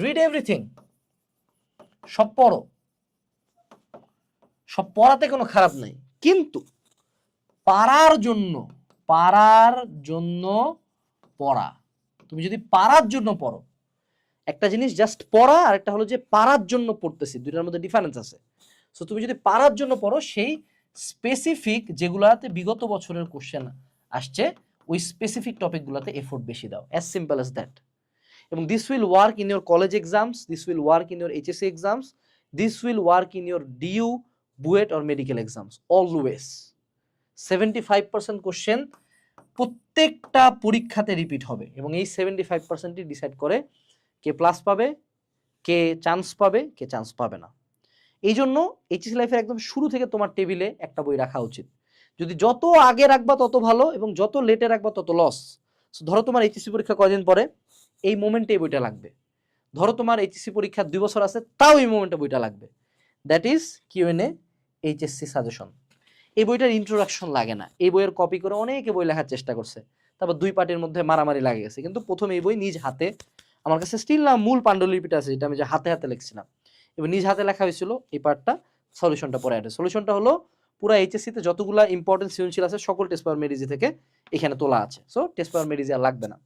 Read everything, সব পড়ো, সব পড়াতে কোনো খারাপ নাই, কিন্তু পারার জন্য পড়া। তুমি যদি পারার জন্য পড়ো, একটা জিনিস জাস্ট পড়া আর একটা হলো যে পারার জন্য পড়তেছি, দুইটার মধ্যে ডিফারেন্স আছে। সো তুমি যদি পারার জন্য পড়ো, সেই স্পেসিফিক যেগুলাতে বিগত বছরের কোশ্চেন আসছে ওই স্পেসিফিক টপিকগুলোতে এফোর্ট বেশি দাও, অ্যাজ সিম্পল অ্যাজ দ্যাট। এবং this will work in your college exams, this will work in your HSC exams, this will work in your DU, BUET or medical exams always. 75% question প্রত্যেকটা পরীক্ষাতে repeat হবে, এবং এই 75%ই decide করে k plus পাবে, কে chance পাবে, কে chance পাবে না। এই জন্য এইচএসসি লাইফের একদম শুরু থেকে তোমার টেবিলে একটা বই রাখা উচিত। যদি যত আগে রাখবা তত ভালো, এবং যত লেটে রাখবা তত লস। ধরো তোমার এইচএসসি পরীক্ষা কয়দিন পরে, এই মোমেন্টে এই বইটা লাগবে। ধরো তোমার এইচএসসি পরীক্ষা 2 বছর আছে, তাও এই মোমেন্টে বইটা লাগবে। That is Q N A HSC suggestion. এই বইটার ইন্ট্রোডাকশন লাগে না, এই বইয়ের কপি করে অনেকে বই লেখার চেষ্টা করছে, তারপর 2 পার্টির মধ্যে মারামারি লাগে গেছে, কিন্তু প্রথমে এই বই নিজ হাতে, আমার কাছে স্টিল না মূল পাণ্ডুলিপিটা আছে, যেটা আমি যে হাতে হাতে লিখছিলাম, এবং নিজ হাতে লেখা হয়েছিল। এই পার্টটা সলিউশনটা পরে আছে। সলিউশনটা হলো পুরো এইচএসসি তে যতগুলা ইম্পর্টেন্ট সৃজনশীল আছে সকল টেস্ট পেপার মেডিজি থেকে এখানে তোলা আছে। সো টেস্ট পেপার মেডিজি আর লাগবে না।